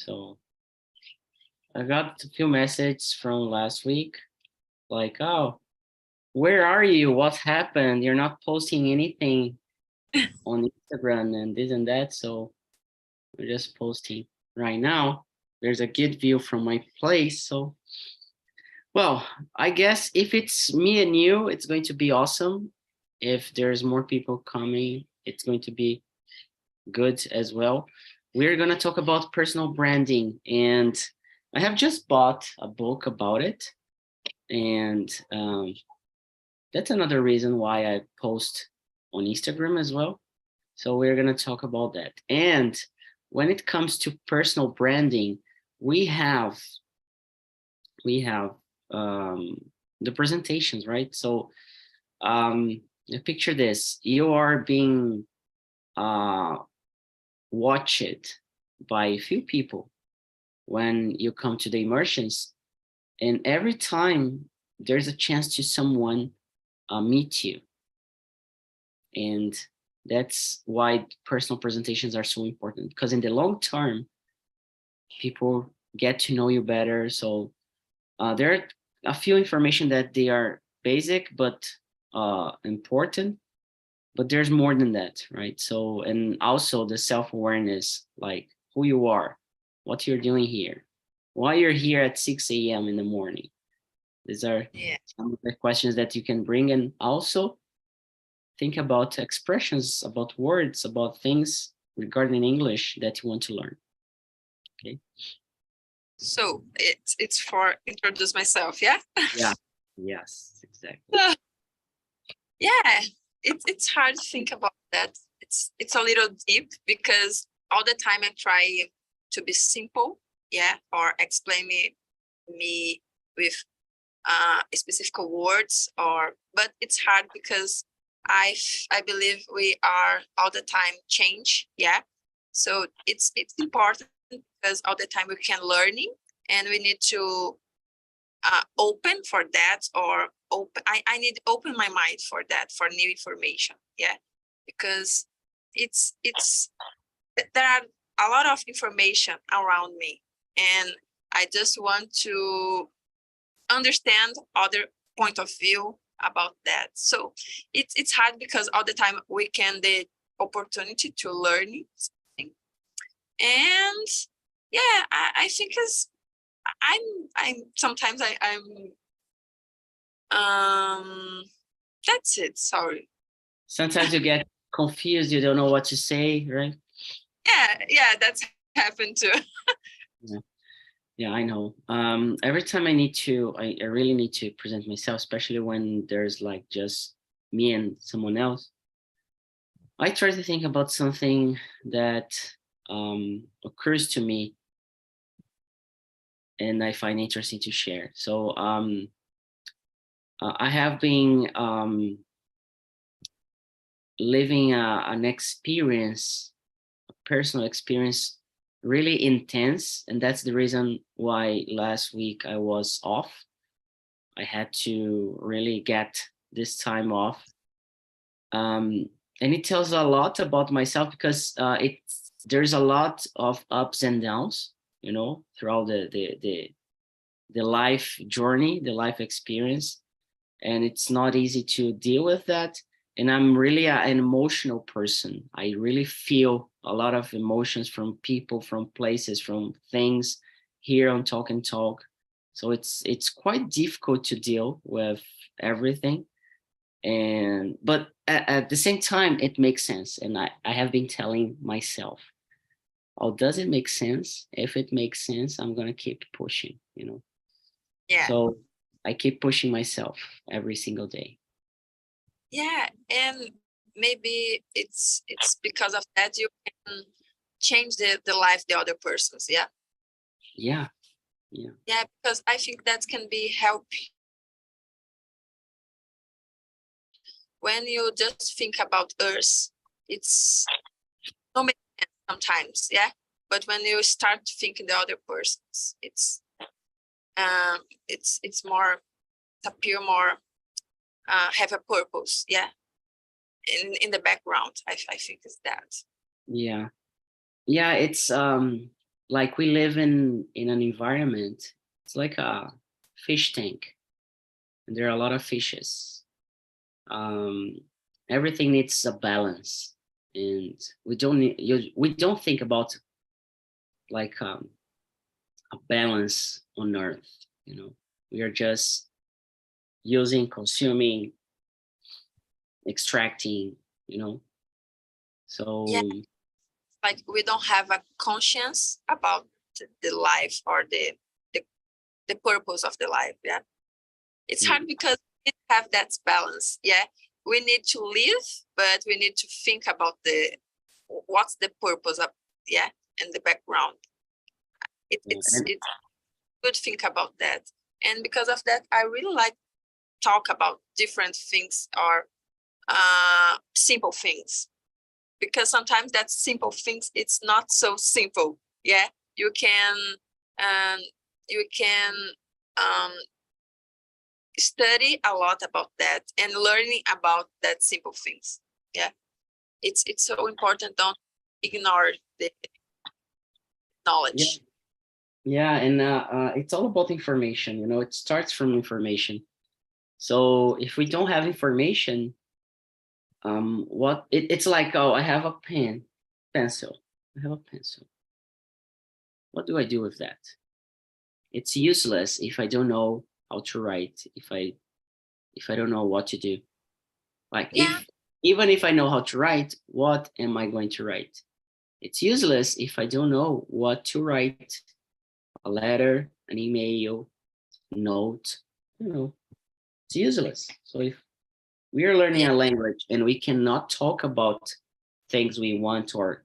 So I got a few messages from last week, like, oh, where are you? What happened? You're not posting anything on Instagram and this and that. So we're just posting right now. There's a good view from my place. So, well, I guess if it's me and you, it's going to be awesome. If there's more people coming, it's going to be good as well. We're going to talk about personal branding, and I have just bought a book about it. And that's another reason why I post on Instagram as well. So we're going to talk about that. And when it comes to personal branding, we have we have the presentations, right? So picture this: you are being uh, watched by a few people when you come to the immersions, and every time there's a chance to someone meet you, and that's why personal presentations are so important, because in the long term people get to know you better. So there are a few information that they are basic but important, but there's more than that, right? So, and also the self-awareness, like who you are, what you're doing here, why you're here at 6 a.m. in the morning. These are some of the questions that you can bring. And also think about expressions, about words, about things regarding English that you want to learn. Okay. So it's for introduce myself, yeah? Yeah. Yes, exactly. Yeah, it's hard to think about that. It's a little deep because all the time I try to be simple, yeah, or explain me with specific words, but it's hard because I believe we are all the time change, yeah. So it's important because all the time we can learning and we need to open for that, or open. I need to open my mind for that, for new information, yeah, because it's there are a lot of information around me, and I just want to understand other point of view about that. So it's hard because all the time we can the opportunity to learn something. And yeah, I think is I'm sometimes I'm that's it, sorry. Sometimes you get confused, you don't know what to say, right? Yeah, that's happened too. Yeah, I know. Every time I really need to present myself, especially when there's like just me and someone else. I try to think about something that occurs to me and I find interesting to share. So I have been living an experience, a personal experience, really intense, and that's the reason why last week I was off. I had to really get this time off. And it tells a lot about myself because there's a lot of ups and downs, throughout the life journey, the life experience, and it's not easy to deal with that. And I'm really an emotional person. I really feel a lot of emotions from people, from places, from things here on Talk and Talk. So it's quite difficult to deal with everything. But at the same time it makes sense, and I have been telling myself, oh, does it make sense? If it makes sense, I'm gonna keep pushing. Yeah. So I keep pushing myself every single day. Yeah, and maybe it's because of that you can change the life the other persons, yeah. Yeah. Yeah, because I think that can be help when you just think about us. It's no make sense sometimes, yeah. But when you start thinking the other persons, it's more appear more have a purpose, yeah. In the background, I think is that. Yeah, it's like we live in an environment. It's like a fish tank, and there are a lot of fishes. um, Everything needs a balance, and we don't think about like a balance on Earth. We are just using, consuming, extracting. Yeah, So like we don't have a conscience about the life or the, the purpose of the life. Yeah, it's hard because we have that balance. Yeah, we need to live, but we need to think about what's the purpose of, yeah, and the background. It's and it's good to think about that, and because of that, I really like talk about different things or simple things, because sometimes that simple things it's not so simple. Yeah, you can um, you can um, study a lot about that and learning about that simple things. Yeah, it's so important. Don't ignore the yeah, knowledge. yeah, and it's all about information. It starts from information. So if we don't have information, it's like, oh, I have a pencil. I have a pencil. What do I do with that? It's useless if I don't know how to write. If I don't know what to do. Like, Yeah, even if I know how to write, what am I going to write? It's useless if I don't know what to write. A letter, an email, note. It's useless. So if we are learning yeah, a language and we cannot talk about things we want or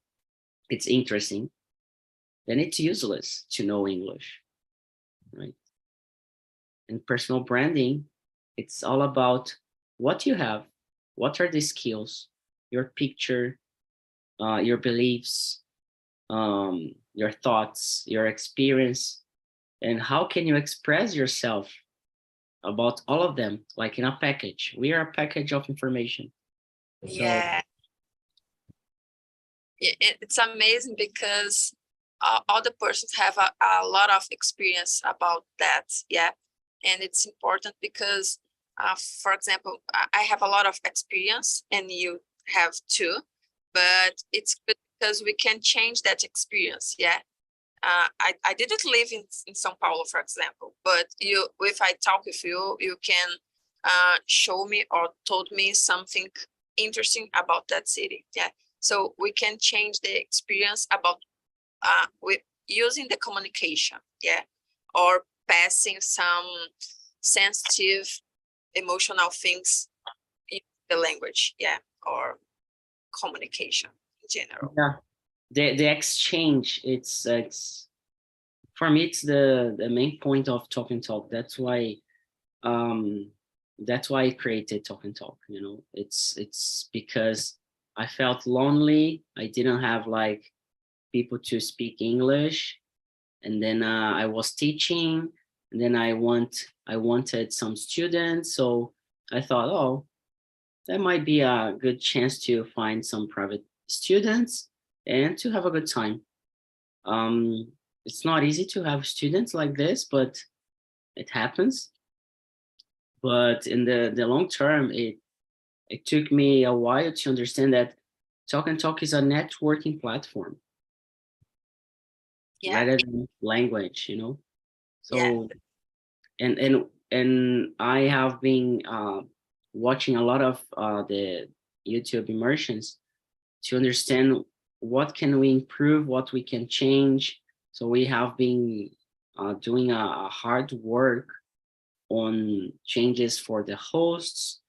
it's interesting, then it's useless to know English, right? And personal branding, it's all about what you have, what are the skills, your picture, your beliefs, your thoughts, your experience, and how can you express yourself about all of them, like in a package. We are a package of information. So yeah. It's amazing because all the persons have a lot of experience about that. Yeah, and it's important because for example, I have a lot of experience and you have too, but it's good because we can change that experience. Yeah, I didn't live in Sao Paulo, for example, but you, if I talk with you, you can show me or told me something interesting about that city. Yeah, so we can change the experience about with using the communication. Yeah, or passing some sensitive, emotional things in the language. Yeah, or communication in general. yeah, the exchange, it's for me, it's the main point of Talk and Talk. Um that's why I created Talk and Talk. It's because I felt lonely. I didn't have like people to speak English, and then I was teaching, and then I wanted some students, so I thought, oh, that might be a good chance to find some private students and to have a good time. um it's not easy to have students like this, but it happens. But in the long term, it took me a while to understand that Talk and Talk is a networking platform Yeah, rather than language. yeah, So and I have been watching a lot of the YouTube immersions to understand what can we improve, what we can change. So we have been doing a hard work on changes for the hosts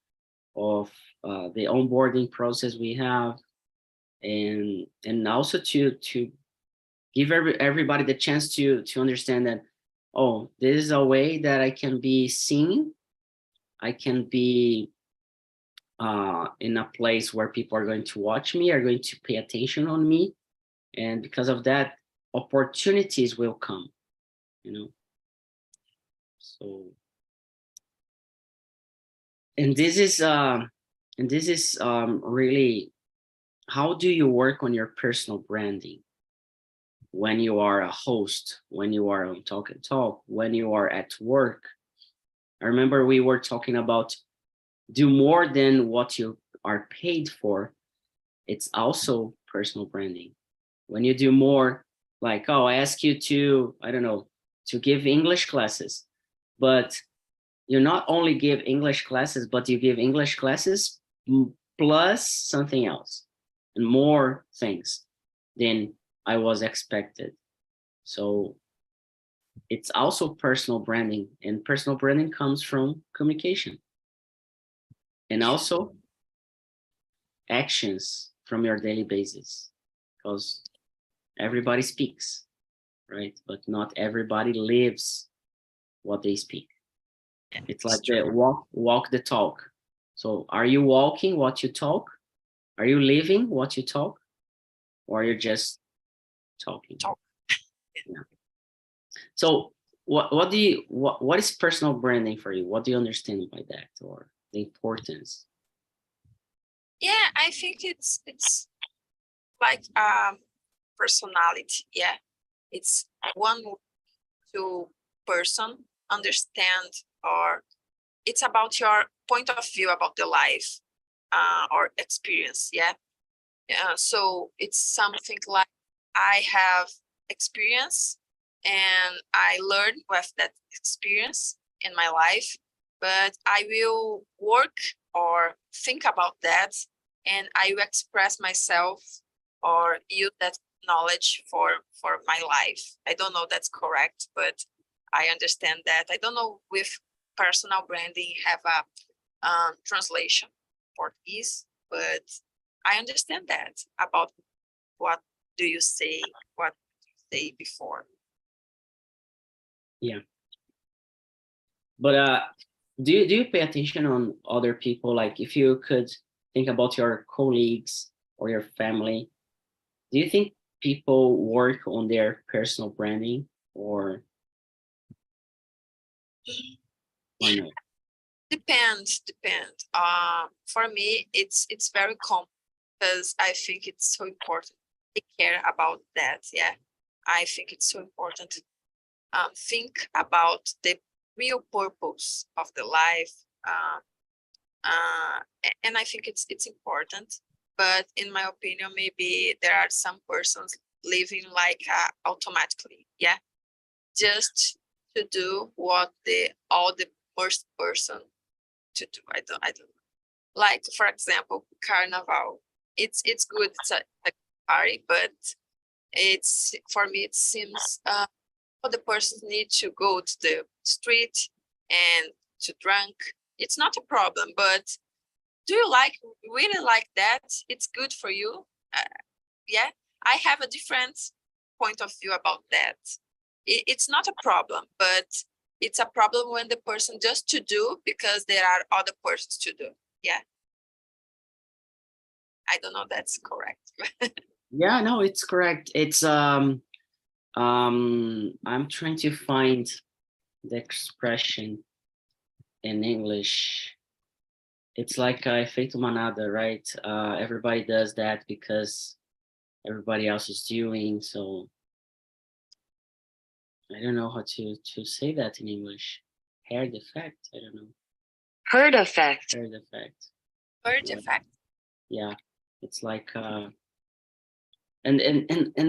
of the onboarding process we have, and also to give everybody the chance to understand that, oh, this is a way that I can be seen. I can be in a place where people are going to watch me, are going to pay attention on me, and because of that, opportunities will come. You know, so and this is really, how do you work on your personal branding? when you are a host, when you are on Talk and Talk, when you are at work. I remember we were talking about do more than what you are paid for. It's also personal branding. When you do more, like, oh, I ask you to, I don't know, to give English classes, but you not only give English classes, but you give English classes plus something else and more things than I was expected. So it's also personal branding, and personal branding comes from communication and also actions from your daily basis, because everybody speaks, right? But not everybody lives what they speak. It's like the walk the talk. So are you walking what you talk? Are you living what you talk? Or are you just talking? Yeah. So what is personal branding for you? What do you understand by that, or the importance? Yeah, I think it's like personality. Yeah, it's one to person understand, or it's about your point of view about the life or experience. Yeah. So it's something like I have experience and I learn with that experience in my life, but I will work or think about that, and I will express myself or use that knowledge for my life. I don't know that's correct, but I understand that. I don't know if personal branding have a translation Portuguese, but I understand that about what do you say, what you say before. Yeah. But do you pay attention on other people? Like if you could think about your colleagues or your family, do you think people work on their personal branding or no? Depends. For me, it's very common because I think it's so important to take care about that. Yeah, I think it's so important to think about the real purpose of the life. And I think it's important. But in my opinion, maybe there are some persons living like automatically. Yeah, just to do what all the first person to do. I don't know. Like for example, carnival. It's good. It's a party, but it's for me. It seems the person need to go to the street and to drink. It's not a problem, but do you really like that? It's good for you. Yeah, I have a different point of view about that. It's not a problem, but it's a problem when the person just to do because there are other persons to do. Yeah, I don't know that's correct. Yeah, no, it's correct. It's I'm trying to find the expression in English. It's like efeito manada, right? Everybody does that because everybody else is doing. So I don't know how to say that in English. Herd effect. I don't know. Herd effect. Herd effect. Herd effect. Yeah, it's like and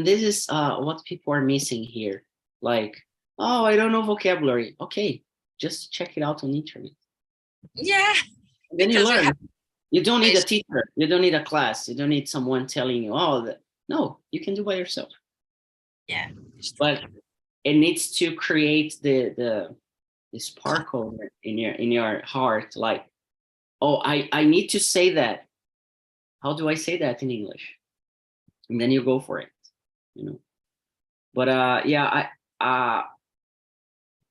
this is what people are missing here. Like, oh, I don't know vocabulary. Okay, just check it out on the internet. Yeah, And then you learn. You don't need a teacher. You don't need a class. You don't need someone telling you, oh, no, you can do by yourself. Yeah. But it needs to create the sparkle in your heart. Like, oh, I need to say that. How do I say that in English? And then you go for it, you know. But yeah,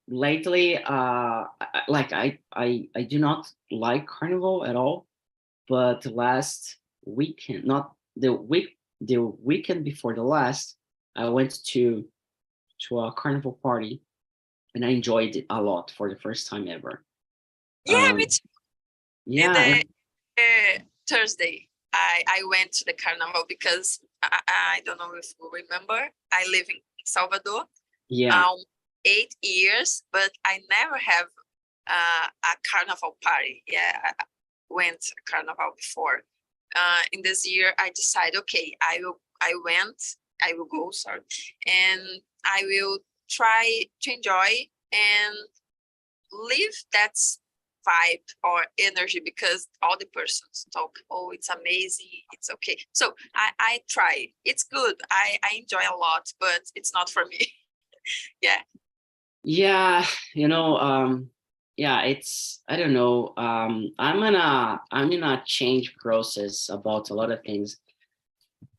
lately I do not like carnival at all. But last weekend, not the weekend before the last, I went to a carnival party and I enjoyed it a lot for the first time ever. Yeah, me too. Yeah. Thursday, I went to the carnival because I don't know if you remember, I live in Salvador, Yeah. 8 years, but I never have a carnival party. Yeah, I went a carnival before. In this year, I decided, okay, I will go, sorry, and I will try to enjoy and live that vibe or energy, because all the persons talk, oh, it's amazing, it's okay. So I try. It's good. I enjoy a lot, but it's not for me. Yeah. Yeah, yeah, it's, I don't know. I'm in a change process about a lot of things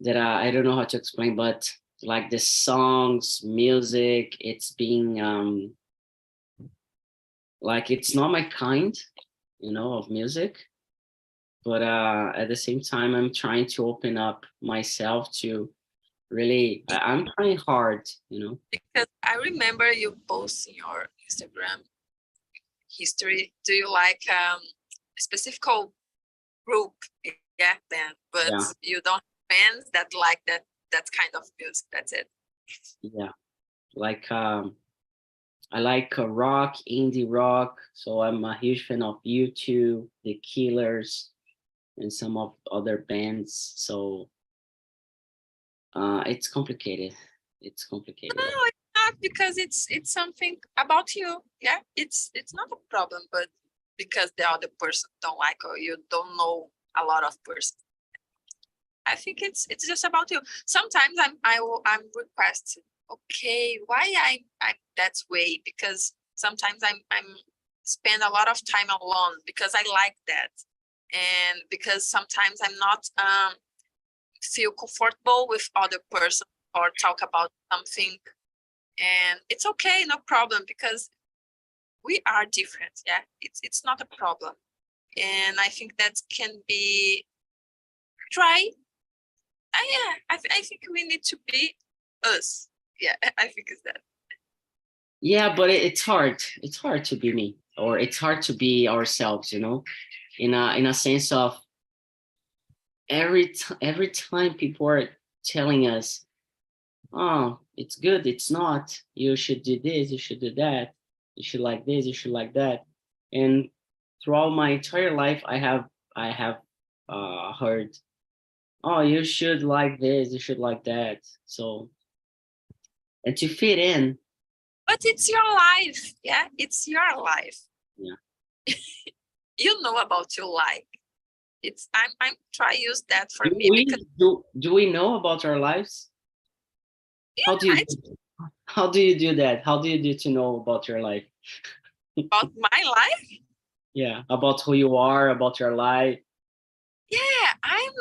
that I don't know how to explain, but like the songs, music, it's being like it's not my kind, of music. But at the same time, I'm trying to open up myself to really, I'm trying hard. Because I remember you post in your Instagram history. Do you like specific group? Yeah, then, but Yeah, you don't have fans that like that kind of music. That's it. yeah. Like I like rock, indie rock. So I'm a huge fan of U2, The Killers, and some of other bands. So it's complicated. It's complicated. No, it's not, because it's something about you. Yeah, it's not a problem, but because the other person don't like, or you don't know a lot of person. I think it's just about you. Sometimes I'm requested. Okay, why I'm that way? Because sometimes I'm spend a lot of time alone because I like that, and because sometimes I'm not feel comfortable with other person or talk about something, and it's okay, no problem, because we are different. Yeah, it's not a problem, and I think that can be try. Yeah, I think we need to be us. Yeah, I think it's that. Yeah, but it's hard. It's hard to be me, or it's hard to be ourselves. In a sense of every time people are telling us, "Oh, it's good. It's not. You should do this. You should do that. You should like this. You should like that." And throughout my entire life, I have heard, "Oh, you should like this. You should like that." So, and to fit in, But it's your life. Yeah, it's your life. yeah. You know about your life. I'm try use that for Do me, we because do we know about our lives? How do you yeah, it's how do you do that? How do you do to know about your life? about my life. Yeah, about who you are, about your life. Yeah, I'm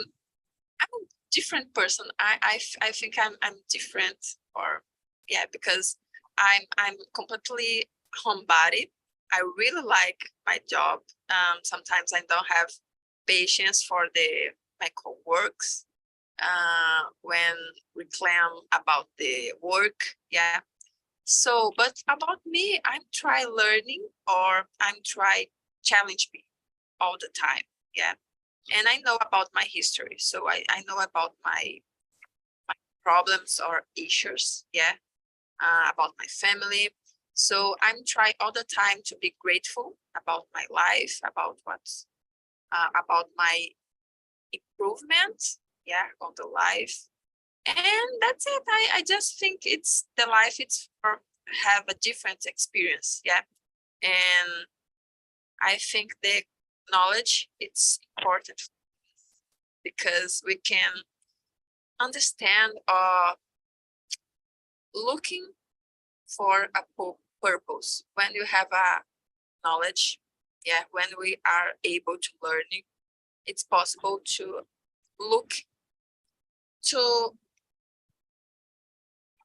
a different person. I think I'm different, or yeah, because I'm completely homebody. I really like my job. Sometimes I don't have patience for my co-works when we claim about the work. Yeah. So, but about me, I'm try learning, or I'm try challenge me all the time. Yeah. And I know about my history, so I know about my problems or issues. Yeah. About my family. So I'm trying all the time to be grateful about my life, about what's about my improvement. Yeah, on the life, and that's it. I just think it's the life. It's for have a different experience. Yeah, and I think the knowledge it's important, because we can understand or looking for a purpose when you have a knowledge. Yeah, when we are able to learning, it's possible to look to,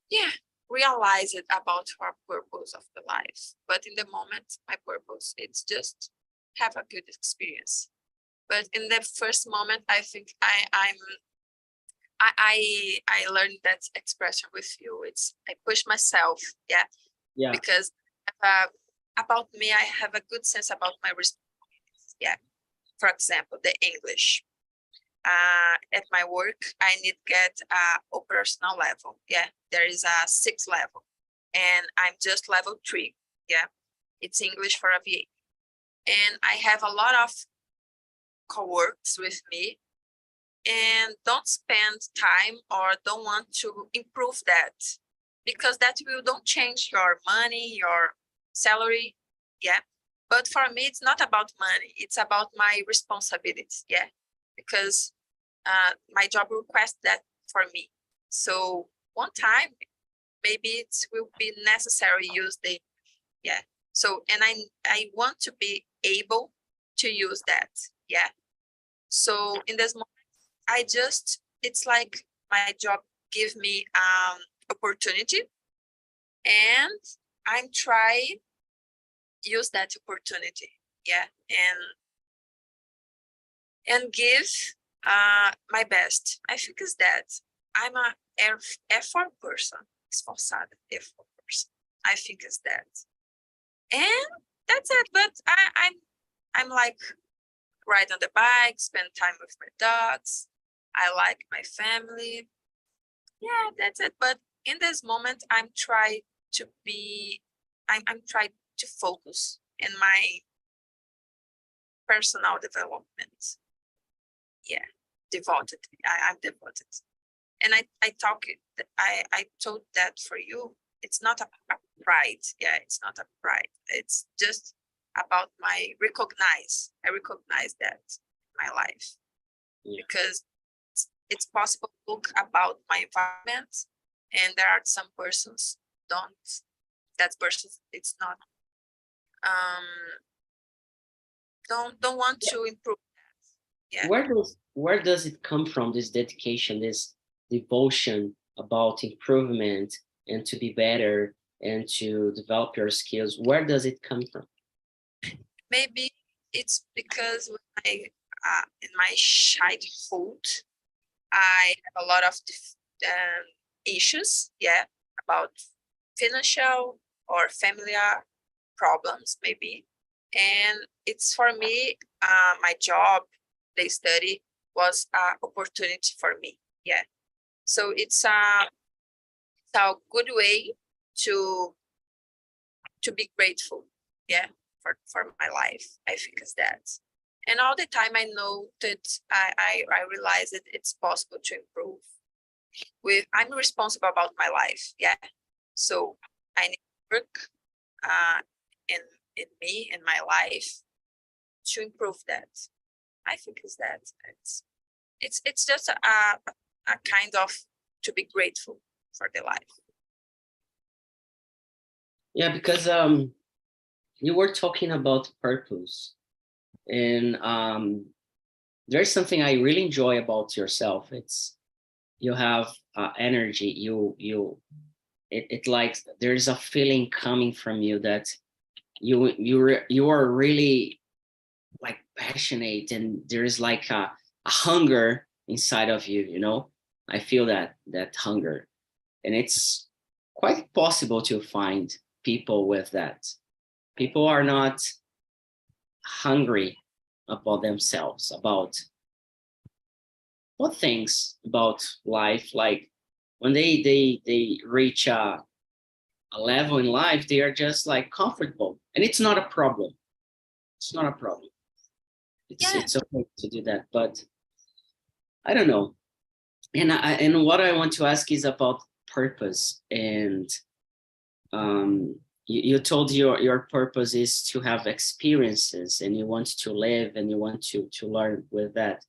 yeah, realize it about our purpose of the life. But in the moment, my purpose it's just have a good experience. But in the first moment, I think I learned that expression with you. It's I push myself, yeah, Yeah. because about me, I have a good sense about my responsibilities. Yeah, for example, the English. at my work, I need to get operational level. Yeah, there is a 6 level, and I'm just level 3. Yeah, it's English for aviation, and I have a lot of co-workers with me, and don't spend time or don't want to improve that, because that will don't change your money, your salary. Yeah, but for me, it's not about money. It's about my responsibilities. Yeah, because my job requests that for me. So one time, maybe it will be necessary use the, yeah. So, and I want to be able to use that. Yeah. So in this moment, it's like my job give me opportunity, and I'm trying use that opportunity. Yeah. And give my best. I think is that I'm a effort person, esforçada, effort person. I think is that, and that's it. But I'm like ride on the bike, spend time with my dogs. I like my family. Yeah, that's it. But in this moment, I'm trying to focus in my personal development. Yeah, devoted. I'm devoted. And I told that for you, it's not a pride. Yeah, it's not a pride. It's just about I recognize that in my life. Yeah. Because it's possible to look about my environment, and there are some persons that person it's not don't want to improve that. Yeah. Where does it come from, this dedication, this devotion about improvement and to be better and to develop your skills? Where does it come from? Maybe it's because in my childhood, I have a lot of issues, yeah, about financial or familiar problems, maybe. And it's for me, my job, the study was an opportunity for me, yeah. So it's a good way to be grateful, yeah, for my life. I think is that. And all the time I know that I realize that it's possible to improve. I'm responsible about my life, yeah. So I need to work in me, in my life, to improve that. I think is that it's just a kind of to be grateful for the life. Yeah, because you were talking about purpose, and there's something I really enjoy about yourself. It's you have energy. It like there's a feeling coming from you that you are really like passionate, and there's like a hunger inside of you. You know, I feel that hunger, and it's quite possible to find people with that. People are not hungry about themselves, about what things about life. Like when they reach a level in life, they are just like comfortable, and it's not a problem. It's not a problem. It's okay to do that, but I don't know. And what I want to ask is about purpose. And you told your purpose is to have experiences, and you want to live, and you want to learn with that.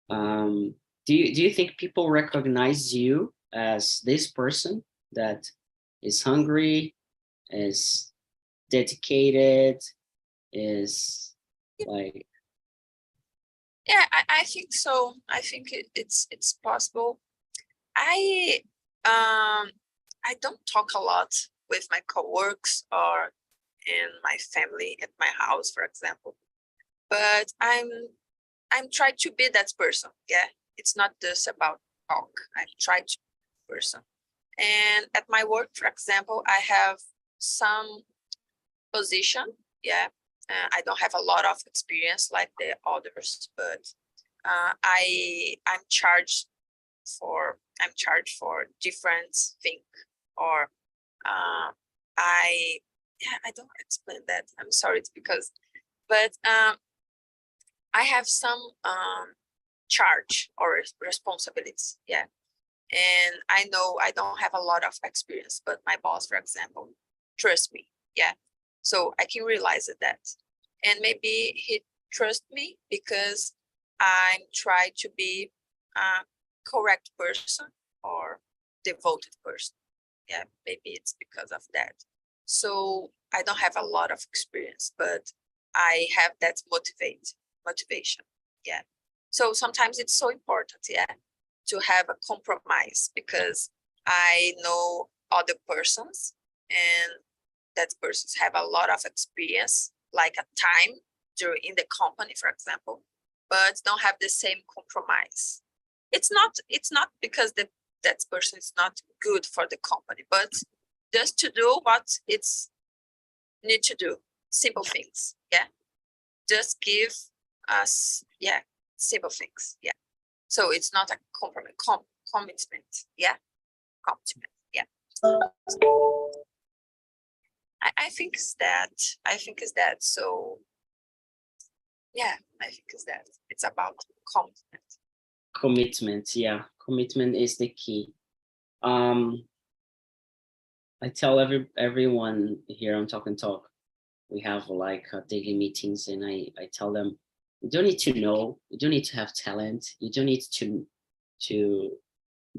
Do you think people recognize you as this person that is hungry, is dedicated, is like? Yeah, I think so. I think it's possible. I don't talk a lot with my coworkers or in my family at my house, for example. But I'm trying to be that person. Yeah, it's not just about talk. I try to be that person. And at my work, for example, I have some position. Yeah, I don't have a lot of experience like the others, but I'm charged for different thing, or I don't explain that. I'm sorry, it's because, but I have some charge or responsibilities. Yeah. And I know I don't have a lot of experience, but my boss, for example, trusts me. Yeah. So I can realize that. And maybe he trusts me because I'm trying to be a correct person or devoted person. Yeah, maybe it's because of that. So I don't have a lot of experience, but I have that motivation. Yeah. So sometimes it's so important, yeah, to have a compromise, because I know other persons and that persons have a lot of experience, like a time during in the company, for example, but don't have the same compromise. It's not because that person is not good for the company, but just to do what it's need to do, simple things. Yeah, just give us, yeah, simple things. Yeah, so it's not a compromise, commitment. Yeah, commitment. Yeah. I think is that. I think is that. So yeah, I think is that. It's about commitment. Commitment, yeah. Commitment is the key. I tell everyone here on Talk and Talk, we have like daily meetings, and I tell them, you don't need to know, you don't need to have talent, you don't need to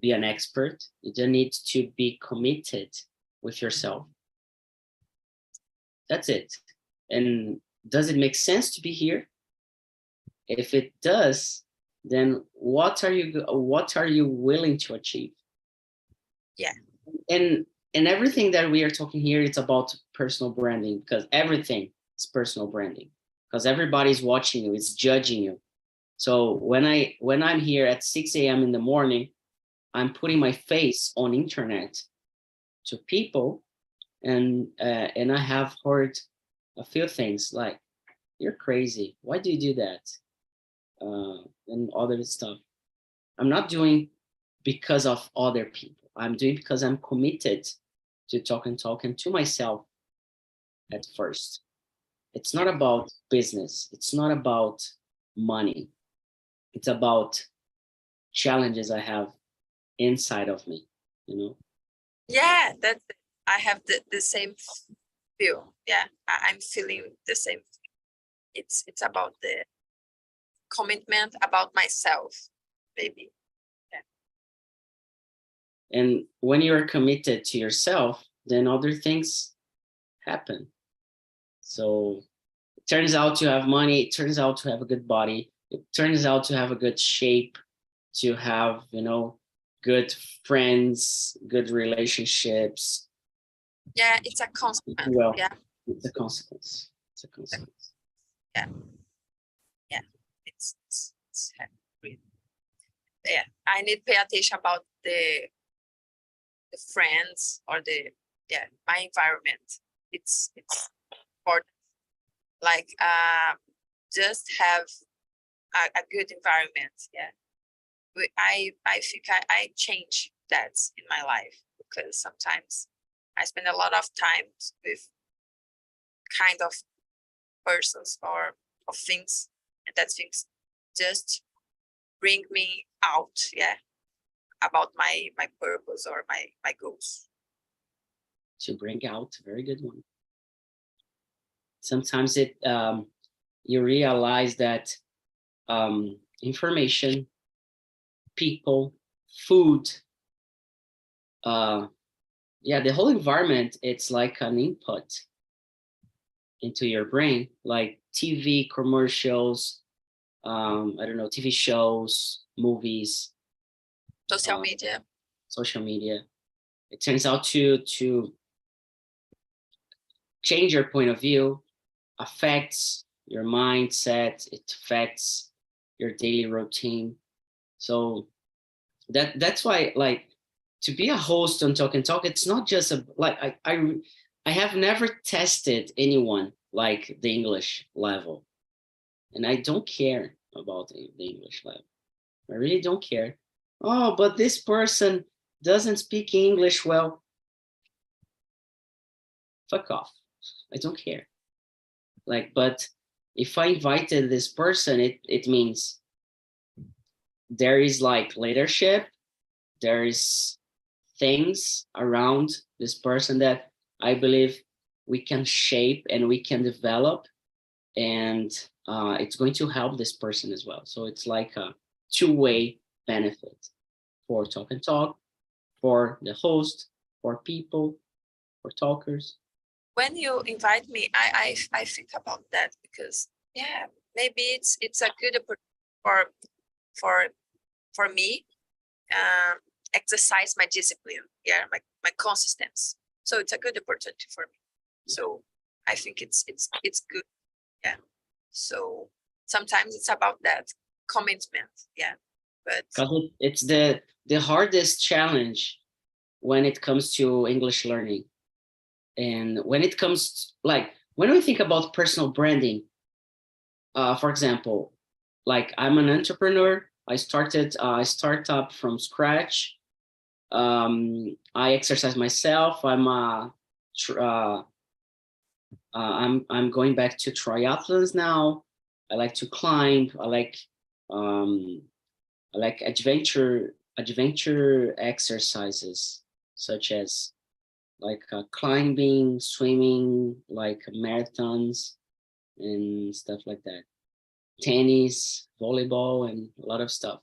be an expert, you don't need to be committed with yourself. That's it. And does it make sense to be here? If it does, then what are you willing to achieve? Yeah. And everything that we are talking here, it's about personal branding, because everything is personal branding, because everybody's watching you, it's judging you. So when I'm here at 6 a.m. in the morning, I'm putting my face on internet to people, and I have heard a few things like, you're crazy, why do you do that, and other stuff. I'm not doing because of other people. I'm doing because I'm committed to Talk and Talk and to myself at first. It's not about business. It's not about money. It's about challenges I have inside of me, you know? Yeah, I have the same feel. Yeah, I'm feeling the same. It's about the commitment about myself, maybe. And when you're committed to yourself, then other things happen. So it turns out to have money, it turns out to have a good body, it turns out to have a good shape, to have, good friends, good relationships. Yeah, it's a consequence. Well, yeah. It's a consequence. It's a consequence. Yeah. Yeah. It's yeah. I need to pay attention about the friends or my environment. It's important. Like just have a good environment. Yeah. I think I change that in my life, because sometimes I spend a lot of time with kind of persons or of things, and that things just bring me out, yeah, about my purpose or my goals. To bring out, very good one. Sometimes you realize that information, people, food, the whole environment, it's like an input into your brain, like TV commercials, I don't know, TV shows, movies, social media. It turns out to change your point of view, affects your mindset, it affects your daily routine. So that's why, like, to be a host on Talk and Talk, it's not just I have never tested anyone like the English level, and I don't care. about the English level. I really don't care. Oh, but this person doesn't speak English well. Fuck off. I don't care. Like, but if I invited this person, it means there is like leadership, there is things around this person that I believe we can shape and we can develop, and it's going to help this person as well. So it's like a two-way benefit for Talk and Talk, for the host, for people, for talkers. When you invite me, I think about that, because yeah, maybe it's a good opportunity for me exercise my discipline, yeah, my consistency. So it's a good opportunity for me. So I think it's good, yeah. So sometimes it's about that commitment, yeah. But Because it's the hardest challenge when it comes to English learning. And when it comes like when we think about personal branding, for example, like I'm an entrepreneur. I started a startup from scratch. I exercise myself. I'm going back to triathlons now. I like to climb. Um, I like adventure exercises such as like climbing, swimming, like marathons and stuff like that. Tennis, volleyball, and a lot of stuff.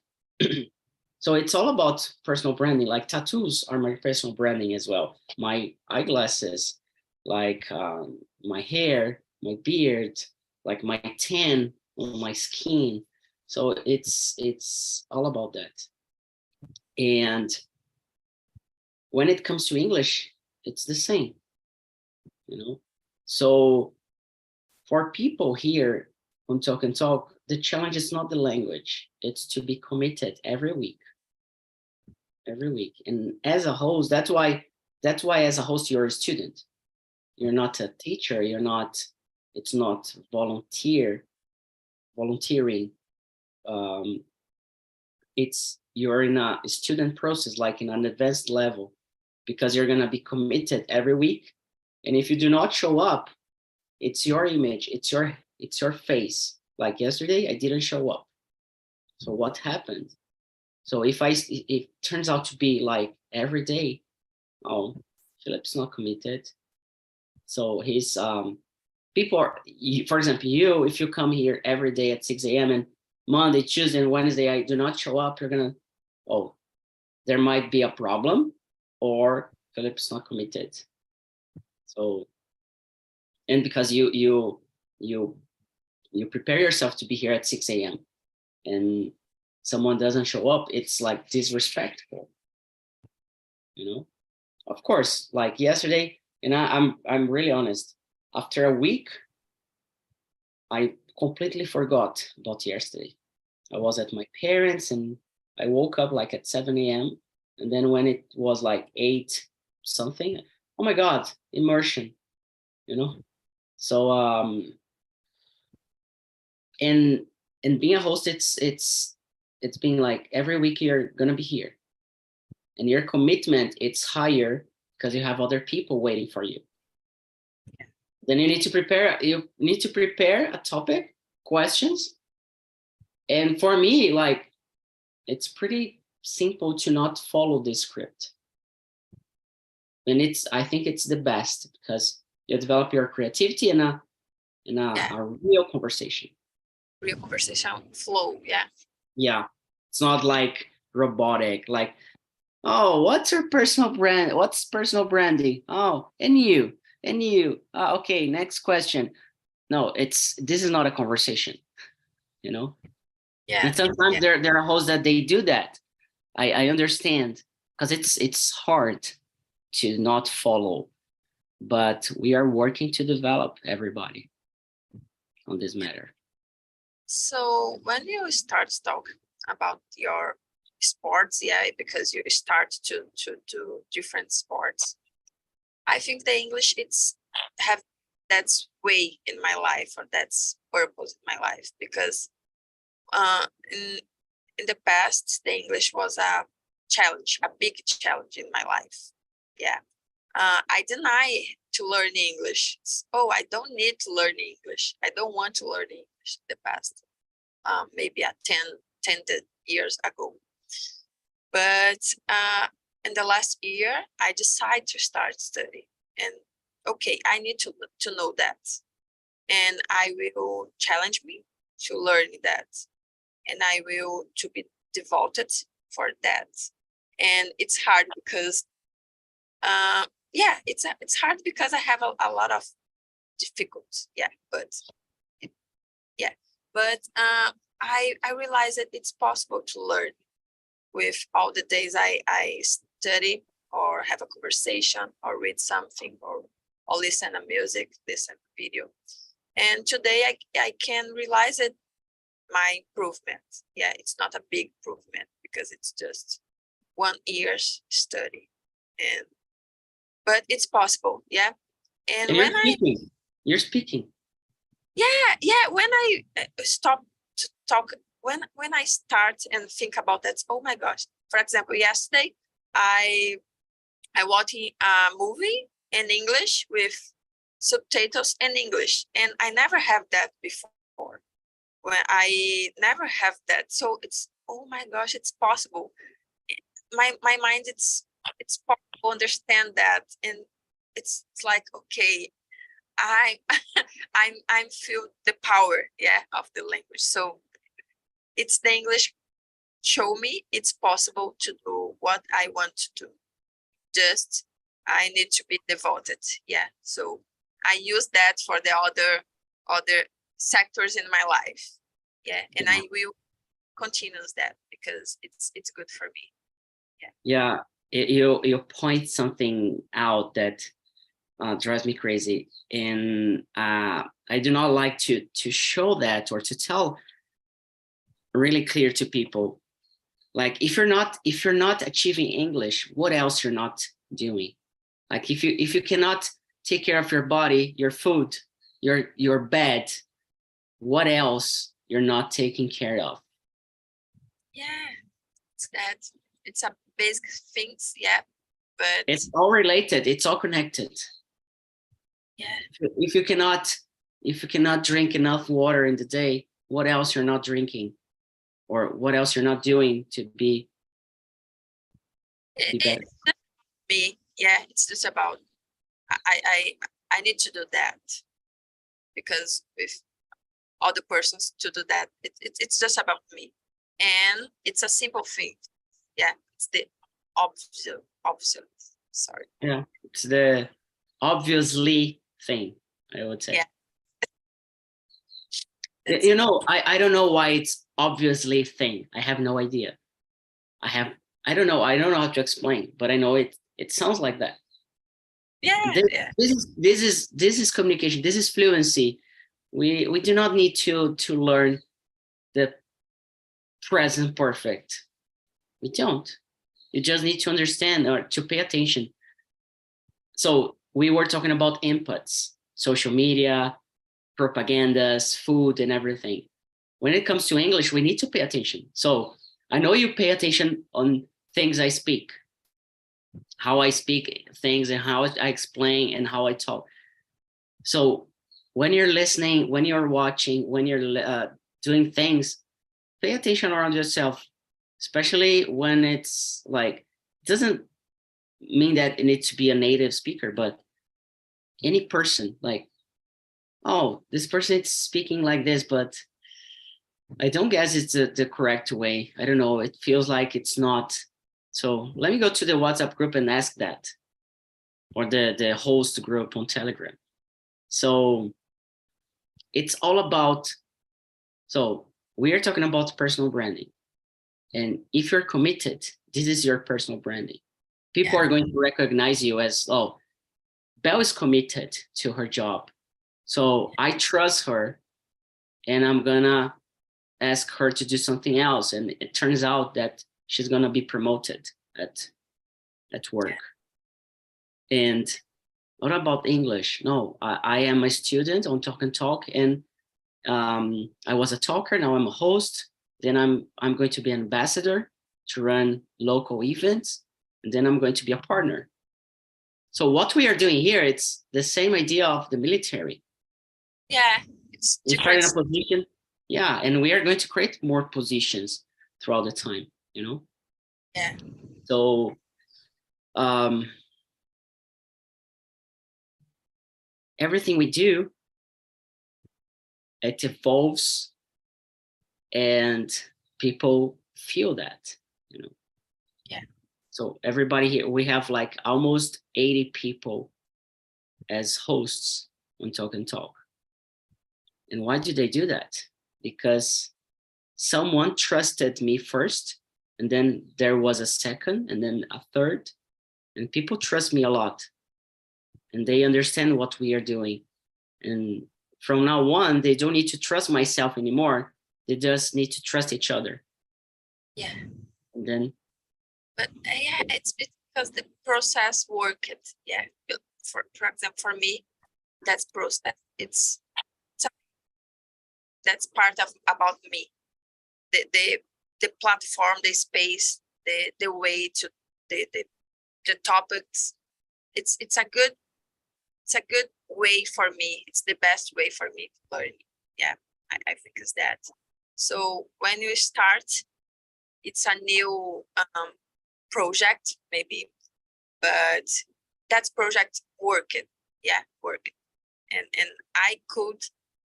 So it's all about personal branding. Like tattoos are my personal branding as well. My eyeglasses, like my hair, my beard, like my tan on my skin. So it's all about that. And when it comes to English, it's the same, you know. So for people here on Talk and Talk, the challenge is not the language; it's to be committed every week. And as a host, that's why as a host you're a student. You're not a teacher. You're not. It's not volunteering. Um, it's you're in a student process, like in an advanced level, because you're gonna be committed every week. And if you do not show up, it's your image, it's your face. Like yesterday, I didn't show up. So what happened? So if it turns out to be like every day, oh, Philip's not committed. So he's people are, for example, if you come here every day at 6 a.m. and Monday, Tuesday, and Wednesday I do not show up, you're gonna, oh, there might be a problem, or Philip's not committed. So, and because you prepare yourself to be here at 6 a.m. and someone doesn't show up, it's like disrespectful, you know. Of course, like yesterday, and I'm really honest. After a week, I completely forgot about yesterday. I was at my parents and I woke up like at 7 a.m. And then when it was like 8 something, oh my God, immersion, you know? So, and being a host, it's being like every week you're going to be here. And your commitment, it's higher because you have other people waiting for you. Then you need to prepare a topic, questions. And for me, like, it's pretty simple to not follow this script. And I think it's the best because you develop your creativity in a real conversation. Real conversation flow, yeah. Yeah. It's not like robotic, like, oh, what's your personal brand? What's personal branding? Oh, and you. Okay, next question. No, this is not a conversation, you know? Yeah. And sometimes there are hosts that they do that. I understand because it's hard to not follow, but we are working to develop everybody on this matter. So when you start to talk about your sports, yeah, because you start to do different sports, I think the English that's way in my life, or that's purpose in my life, because In the past, the English was a challenge, a big challenge in my life. Yeah. I deny to learn English. Oh, I don't need to learn English. I don't want to learn English in the past. Maybe 10 years ago. But in the last year, I decided to start studying. And okay, I need to know that. And I will challenge me to learn that. And I will to be devoted for that. And it's hard because it's hard because I have a lot of difficulties. But I realize that it's possible to learn with all the days I study or have a conversation or read something or listen to music, listen to video. And today I can realize it, my improvement. Yeah, it's not a big improvement because it's just 1 year's study. But it's possible, yeah. And when you're speaking. Yeah, when I stop to talk, when I start and think about that, oh my gosh. For example, yesterday I watched a movie in English with subtitles in English, and I never have that before. When I never have that, so it's, oh my gosh, it's possible. My mind, it's possible to understand that, and it's like, okay, I'm feel the power, yeah, of the language. So it's the English show me it's possible to do what I want to do. Just I need to be devoted, yeah. So I use that for the other sectors in my life, yeah, and I will continue that because it's good for me. Yeah, you point something out that drives me crazy, and I do not like to show that or to tell really clear to people, like if you're not achieving English, what else you're not doing? Like if you cannot take care of your body, your food, your bed, what else you're not taking care of? Yeah, it's a basic things, yeah, but it's all related, it's all connected. Yeah. If you cannot drink enough water in the day, what else you're not drinking, or what else you're not doing to be better? It's just about I need to do that because with other persons to do that, it's just about me, and it's a simple thing. Yeah, it's the obvious. Sorry. Yeah, it's the obviously thing, I would say. Yeah. You know, I don't know why it's obviously thing. I have no idea. I don't know how to explain, but I know it sounds like that. Yeah. This is communication, this is fluency. We do not need to learn the present perfect. We don't. You just need to understand or to pay attention. So we were talking about inputs, social media, propagandas, food, and everything. When it comes to English, we need to pay attention. So I know you pay attention on things I speak, how I speak things and how I explain and how I talk. So when you're listening, when you're watching, when you're doing things, pay attention around yourself, especially when it's like, it doesn't mean that it needs to be a native speaker, but any person, like, oh, this person is speaking like this, but I don't guess it's the correct way. I don't know. It feels like it's not. So let me go to the WhatsApp group and ask that, or the host group on Telegram. So it's all about, so we are talking about personal branding. And if you're committed, this is your personal branding. People are going to recognize you as, oh, Belle is committed to her job. So I trust her and I'm gonna ask her to do something else. And it turns out that she's gonna be promoted at work. And what about English? No, I am a student on Talk and Talk, and I was a talker, now I'm a host. then I'm going to be an ambassador to run local events, and then I'm going to be a partner. So what we are doing here, it's the same idea of the military. Yeah, it's We start different. in a position, yeah, and we are going to create more positions throughout the time, you know? Yeah. So everything we do, it evolves, and people feel that, you know? Yeah. So everybody here, we have like almost 80 people as hosts on Talk and Talk. And why do they do that? Because someone trusted me first, and then there was a second, and then a third, and people trust me a lot, and they understand what we are doing. And from now on, they don't need to trust myself anymore. They just need to trust each other. Yeah. And then, But yeah, it's because the process worked. Yeah. For example, for me, that's process. That's part of about me. The platform, the space, the way to the topics. It's a good way for me. It's the best way for me to learn. Yeah, I think it's that. So when you start, it's a new project maybe, but that project working. Yeah, working, and I could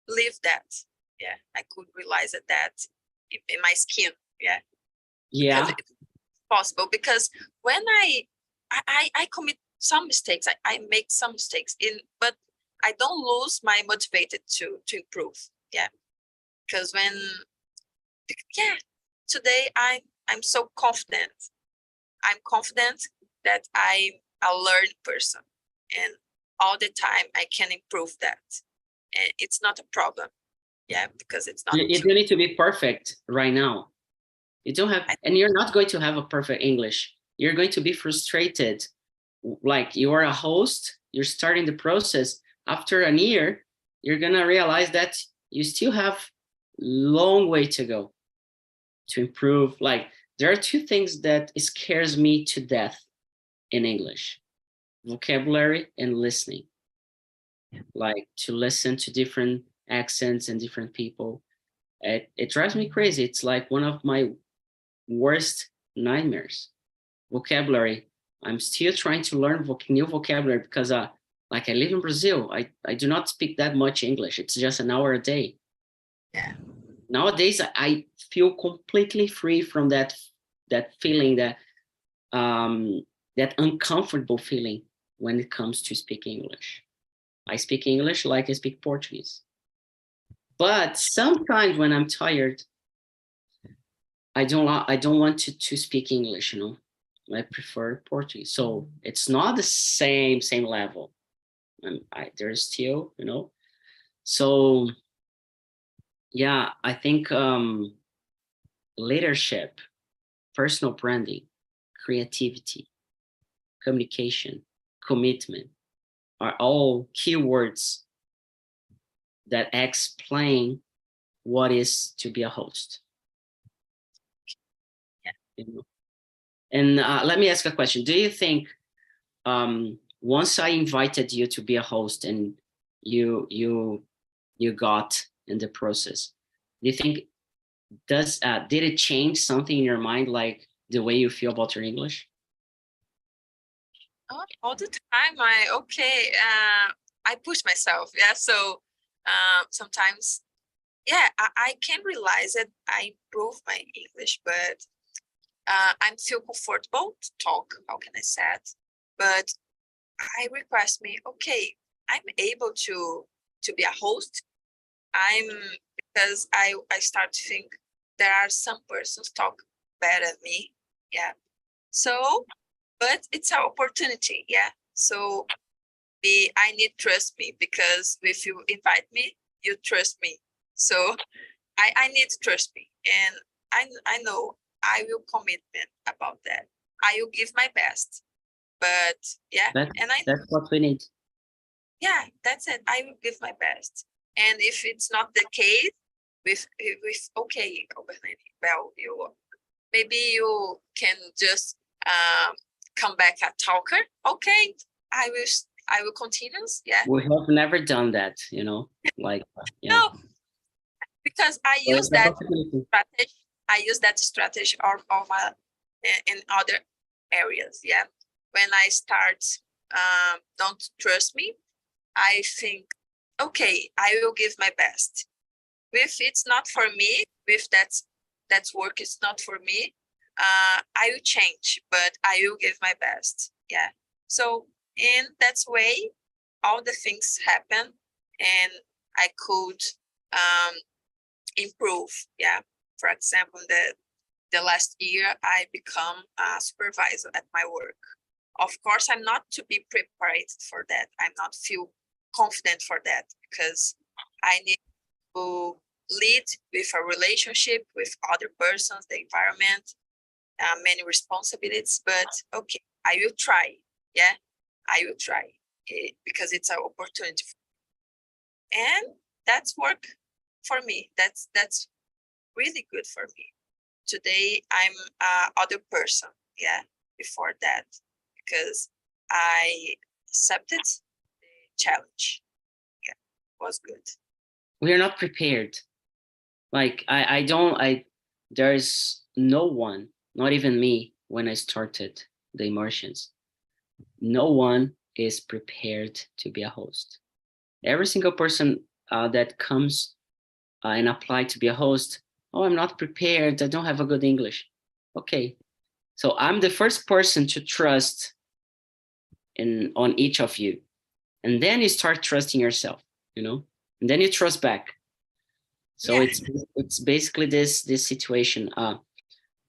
live that. Yeah, I could realize that in my skin. Yeah, yeah, because it's possible. Because when I commit some mistakes, I make some mistakes but I don't lose my motivated to improve. Yeah, because today I'm so confident. I'm confident that I'm a learned person, and all the time I can improve that, and it's not a problem. Yeah, because it's not you don't need to be perfect right now. You don't have, and you're not going to have a perfect English. You're going to be frustrated. Like you are a host, you're starting the process. After a year, you're gonna realize that you still have long way to go to improve. Like there are two things that scares me to death in English: vocabulary and listening. Like to listen to different accents and different people. It drives me crazy. It's like one of my worst nightmares. Vocabulary. I'm still trying to learn new vocabulary because like I live in Brazil. I do not speak that much English. It's just an hour a day. Yeah. Nowadays I feel completely free from that feeling, that that uncomfortable feeling when it comes to speak English. I speak English like I speak Portuguese. But sometimes when I'm tired, I don't want to speak English, you know. I prefer Portuguese. So it's not the same level. And there's still, you know. So yeah, I think leadership, personal branding, creativity, communication, commitment are all keywords that explain what is to be a host. Yeah. You know? And let me ask a question. Do you think once I invited you to be a host and you got in the process, do you think did it change something in your mind, like the way you feel about your English? All the time I push myself. Yeah, so sometimes I can realize that I improve my English, but I'm feel comfortable to talk. How can I say it? But I request me, okay, I'm able to be a host. Because I start to think there are some persons talk better than me. Yeah. So, but it's an opportunity. Yeah. So I need trust me, because if you invite me, you trust me. So I need to trust me, and I know I will commitment about that. I will give my best, but yeah, That's what we need. Yeah, that's it. I will give my best, and if it's not the case, with okay, well, maybe you can just come back a talker. Okay, I will continue. Yeah. We have never done that, like, yeah. No, because I So use it's a that possibility. strategy. I use that strategy of my in other areas. Yeah. When I start don't trust me, I think, okay, I will give my best. If it's not for me, if that's work is not for me, I will change, but I will give my best. Yeah. So in that way, all the things happen, and I could improve. Yeah. For example, the last year, I become a supervisor at my work. Of course, I'm not to be prepared for that. I'm not feel confident for that because I need to lead with a relationship with other persons, the environment, many responsibilities. But okay, I will try. Yeah, I will try because it's an opportunity, and that's work for me. That's really good for me. Today, I'm other person. Yeah, before that, because I accepted the challenge. Yeah, it was good. We are not prepared. Like, there's no one, not even me, when I started the immersions, no one is prepared to be a host. Every single person that comes and apply to be a host, oh, I'm not prepared, I don't have a good English. Okay, so I'm the first person to trust on each of you, and then you start trusting yourself, and then you trust back. So Yeah. it's basically this situation.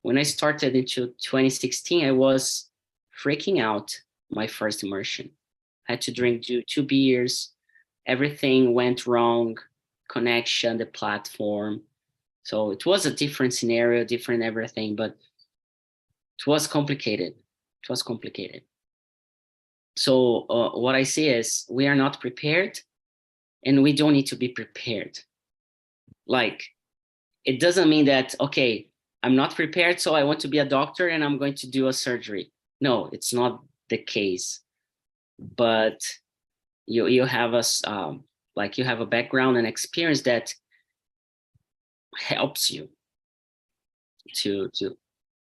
When I started into 2016, I was freaking out my first immersion. I had to drink 2 beers. Everything went wrong, connection, the platform. So it was a different scenario, different everything, but it was complicated. It was complicated. So what I see is we are not prepared, and we don't need to be prepared. Like, it doesn't mean that, okay, I'm not prepared, so I want to be a doctor and I'm going to do a surgery. No, it's not the case. But you have you have a background and experience that helps you to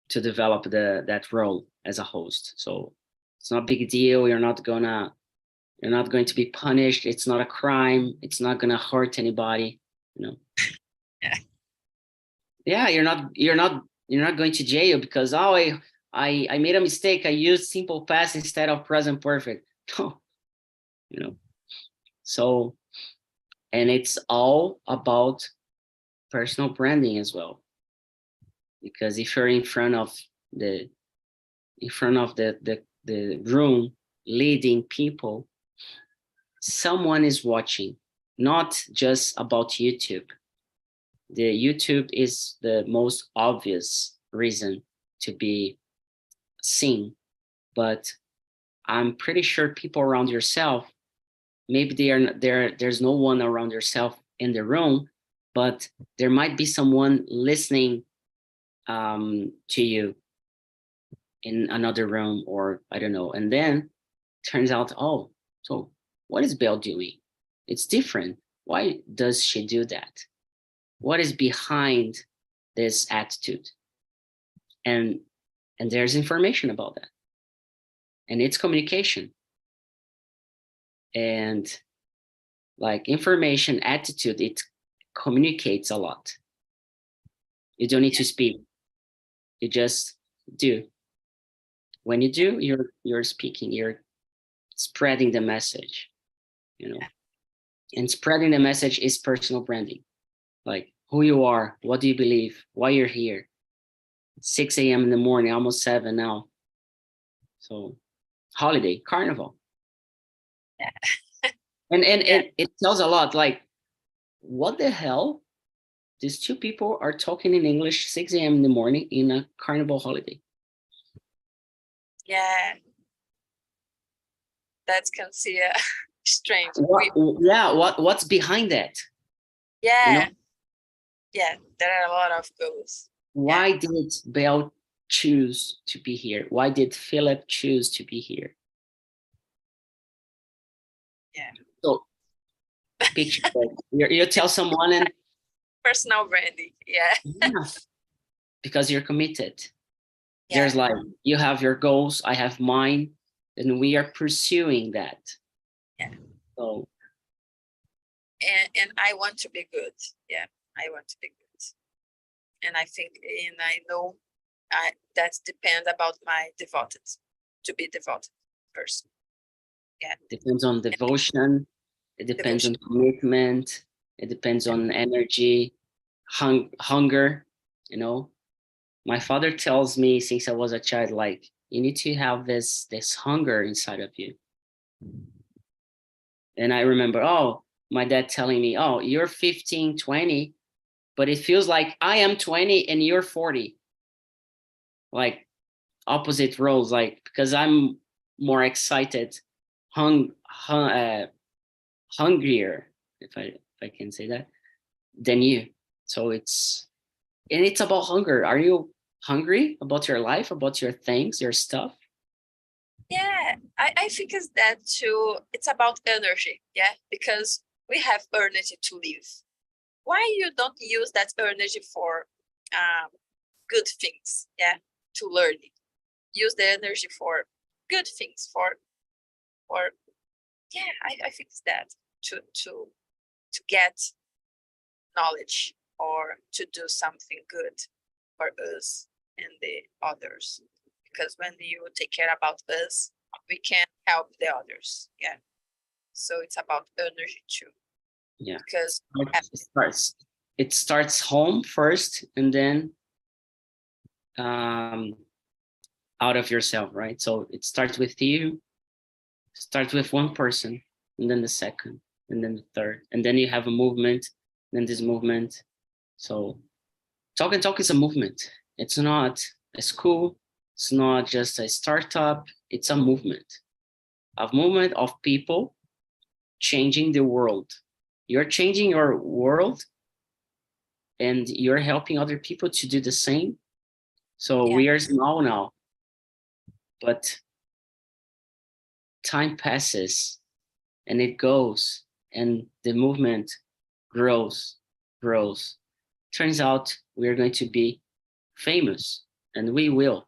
develop that role as a host. So it's not a big deal. You're not going to be punished. It's not a crime. It's not going to hurt anybody. Yeah. Yeah, you're not going to jail because I made a mistake. I used simple past instead of present perfect. No, So, and it's all about personal branding as well. Because if you're in front of the room leading people, someone is watching, not just about YouTube. The YouTube is the most obvious reason to be seen, but I'm pretty sure people around yourself, maybe there's no one around yourself in the room, but there might be someone listening to you in another room, or I don't know. And then turns out, oh, so what is Belle doing? It's different. Why does she do that? What is behind this attitude? And there's information about that. And it's communication. And like information, attitude, it communicates a lot. You don't need to speak. You just do. When you do, you're speaking, you're spreading the message, And spreading the message is personal branding. Like who you are, what do you believe, why you're here. 6 a.m. in the morning, almost 7 now. So holiday, carnival. Yeah. And it tells a lot, like, what the hell? These two people are talking in English 6 a.m. in the morning in a carnival holiday. Yeah. That's considered strange. What's behind that? Yeah. Yeah, there are a lot of goals. Why did Belle choose to be here? Why did Philip choose to be here? Yeah. So picture that. You tell someone and Personal branding. Yeah. yeah, because you're committed. Yeah. There's like, you have your goals, I have mine, and we are pursuing that. Yeah. So And I want to be good. Yeah, I want to be good. And I think, and I know that depends about my devoted, to be devoted person. Yeah. depends on devotion, it depends on commitment, it depends on energy, hunger, you know. My father tells me since I was a child, like, you need to have this hunger inside of you. And I remember, oh, my dad telling me, oh, you're 15, 20, but it feels like I am 20 and you're 40. Like opposite roles, like, because I'm more excited, hungrier, if I can say that, than you. So it's about hunger. Are you hungry about your life, about your things, your stuff? Yeah, I think it's that too. It's about energy. Yeah, because we have energy to live. Why you don't use that energy for good things? Yeah, to learning. Use the energy for good things. For yeah, I think it's that to get knowledge or to do something good for us and the others. Because when you take care about us, we can help the others. Yeah. So it's about energy too. Yeah. Because it starts home first, and then out of yourself, right? So it starts with you, starts with one person, and then the second, and then the third, and then you have a movement, then this movement. So Talk and Talk is a movement. It's not a school. It's not just a startup. It's a movement of people changing the world. You're changing your world and you're helping other people to do the same. So Yeah. we are small now, but time passes and it goes and the movement grows. Turns out we're going to be famous, and we will,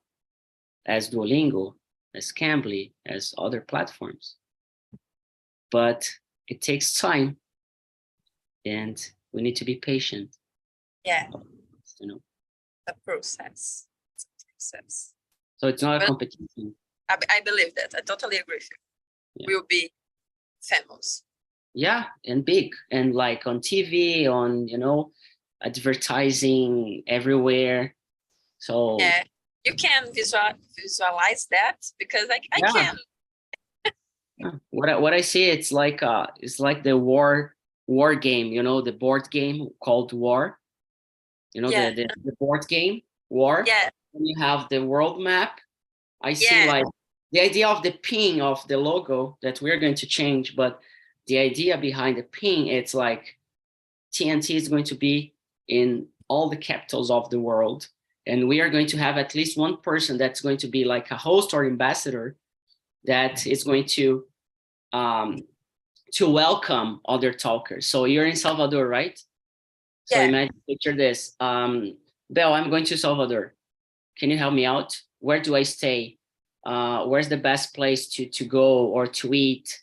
as Duolingo, as Cambly, as other platforms. But it takes time and we need to be patient. Yeah. You know. The process. Success. So it's not a competition. I believe that. I totally agree with you. Yeah. We'll be famous. Yeah, and big, and like on TV, on, you know, advertising everywhere. So yeah, you can visualize that because I can. What I see, it's like the war game, you know, the board game called War. You know, the board game War. Yeah. And you have the world map. I see like the idea of the ping of the logo that we're going to change, but the idea behind the ping, it's like TNT is going to be in all the capitals of the world. And we are going to have at least one person that's going to be like a host or ambassador that is going to welcome other talkers. So you're in Salvador, right? So imagine, picture this. Belle, I'm going to Salvador. Can you help me out? Where do I stay? Where's the best place to go or to eat?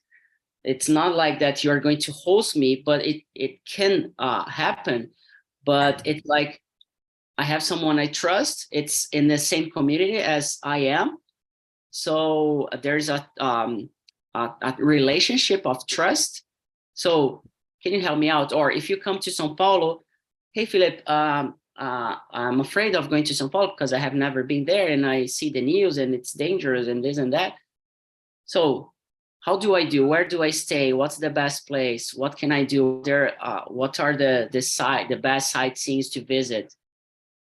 It's not like that you're going to host me, but it can happen. But it's like, I have someone I trust. It's in the same community as I am. So there's a relationship of trust. So can you help me out? Or if you come to São Paulo, hey, Philip, I'm afraid of going to São Paulo because I have never been there and I see the news and it's dangerous and this and that. So how do I do? Where do I stay? What's the best place? What can I do there? What are the best sightseeings to visit?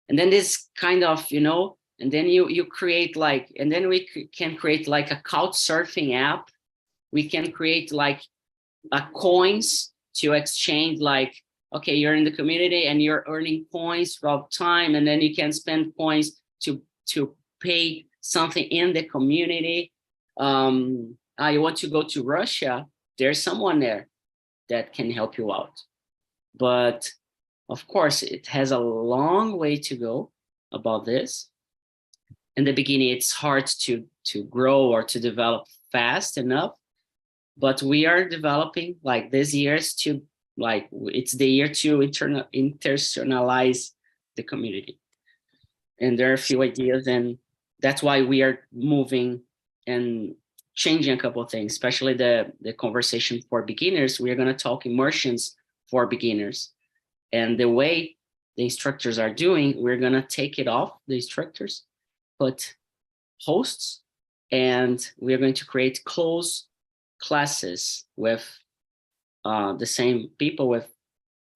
And then this kind of, you know, and then you create like, and then we can create like a couch surfing app. We can create like coins to exchange like okay, you're in the community and you're earning points throughout time, and then you can spend points to pay something in the community. You want to go to Russia, there's someone there that can help you out. But of course, it has a long way to go about this. In the beginning, it's hard to grow or to develop fast enough, but we are developing like this year's to like it's the year to internationalize the community. And there are a few ideas, and that's why we are moving and changing a couple of things, especially the conversation for beginners. We are going to talk immersions for beginners. And the way the instructors are doing, we're going to take it off the instructors, put hosts, and we're going to create closed classes with the same people with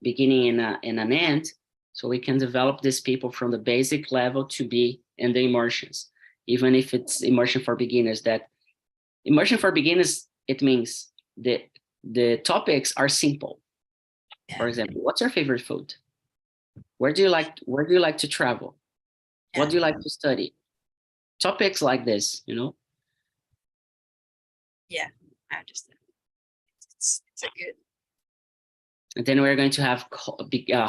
beginning and an end, so we can develop these people from the basic level to be in the immersions, even if it's immersion for beginners. That immersion for beginners, it means the topics are simple. For example, what's your favorite food? Where do you like to travel? What do you like to study? Topics like this, you know? Yeah, I understand. It's a good. And then we're going to have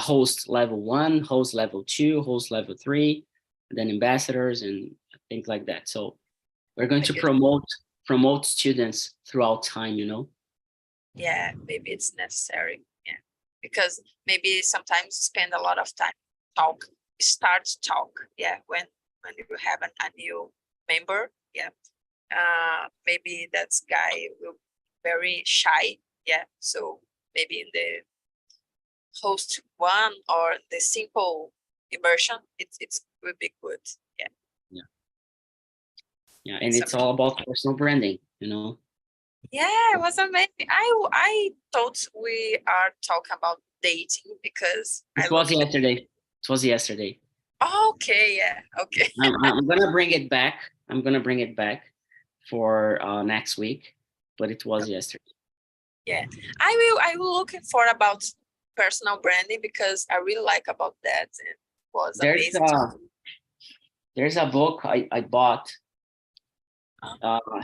host level 1, host level 2, host level 3, and then ambassadors and things like that. So we're going to promote students throughout time, you know? Yeah, maybe it's necessary. Yeah, because maybe sometimes spend a lot of time start to talk. Yeah, when you have a new member. Yeah, maybe that guy will be very shy. Yeah, so maybe in the host 1 or the simple immersion, it's will be good. Yeah, and it's all about personal branding, you know? Yeah, it was amazing. I thought we are talking about dating because It was yesterday. Okay, yeah, okay. I'm gonna bring it back. I'm gonna bring it back for next week, but it was yesterday. Yeah, I will looking for about personal branding because I really like about that. It was amazing. There's a book I bought.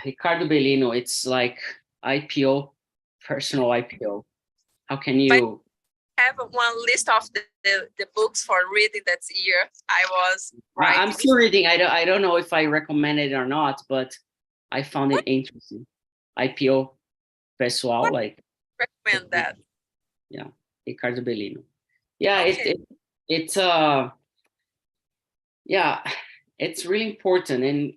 Ricardo Bellino. It's like IPO, personal IPO. How can you have one list of the books for reading that year? I was writing. I'm still reading. I don't know if I recommend it or not, but I found it interesting. IPO pessoal, like recommend that. Yeah, Ricardo Bellino. Yeah, Okay. it's yeah, it's really important, and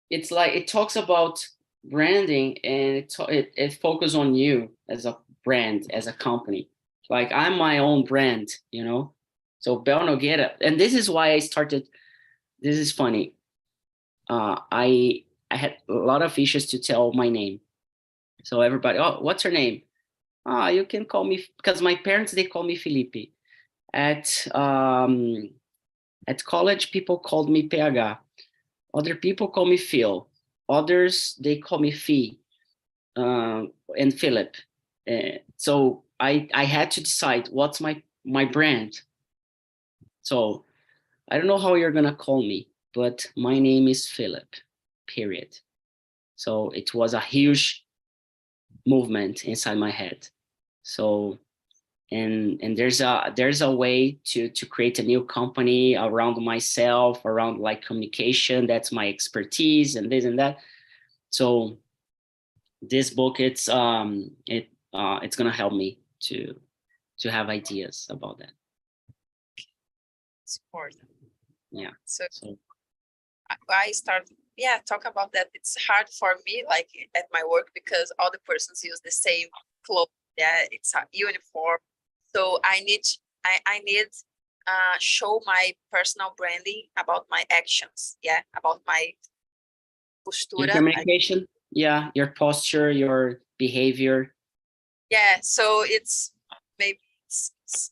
it's like it talks about branding, and it focuses on you as a brand, as a company. Like I'm my own brand, you know. So Bel Nogueira, and this is why I started. This is funny. I had a lot of issues to tell my name. So everybody, oh, what's her name? You can call me, because my parents, they call me Felipe. At college, people called me PH. Other people call me Phil. Others, they call me Fee and Philip. So I had to decide what's my brand. So I don't know how you're gonna call me, but my name is Philip, period. So it was a huge movement inside my head. So and there's a way to create a new company around myself, around like communication. That's my expertise, and this and that. So this book, it's gonna help me to have ideas about that. Support. Yeah. So I start talk about that. It's hard for me, like at my work, because all the persons use the same clothes. Yeah, it's a uniform. So I need show my personal branding about my actions. Yeah, about my postura. Your communication. Yeah, your posture, your behavior. Yeah, so it's maybe it's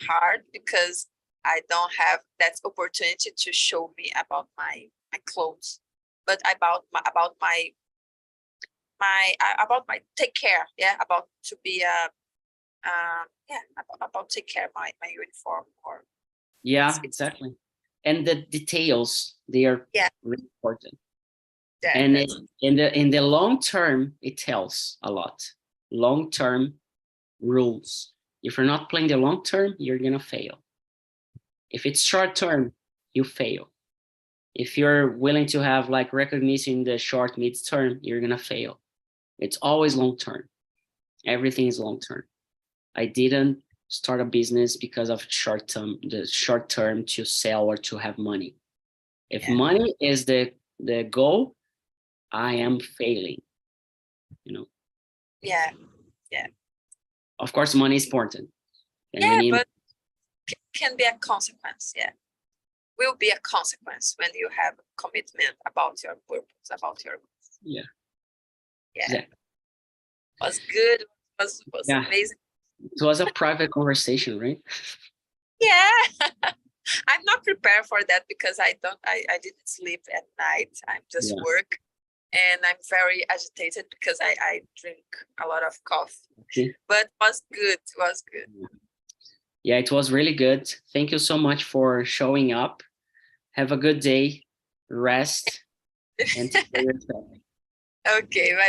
hard because I don't have that opportunity to show me about my clothes, but about my take care. Yeah, about to be about take care of my uniform or Yeah, it's- exactly. And the details, they are Yeah. really important. yeah, And that's- in the long term, it tells a lot. Long term rules. If you're not playing the long term, you're gonna fail. If it's short term, you fail. If you're willing to have like recognition in the short mid term, you're gonna fail. It's always long term. Everything is long term. I didn't start a business because of the short term to sell or to have money. If Yeah. money is the goal, I am failing. You know, yeah, of course, money is important, and we yeah, need. but can be a consequence. Yeah, will be a consequence when you have commitment about your purpose, about your goals. Yeah. Yeah, Exactly. was good. Was Yeah. amazing. It was a private conversation, right? Yeah, I'm not prepared for that because I didn't sleep at night. I'm just Yeah. work, and I'm very agitated because I drink a lot of coffee. Okay. But was good. Was good. Yeah, it was really good. Thank you so much for showing up. Have a good day. Rest and take care of yourself. Okay, bye.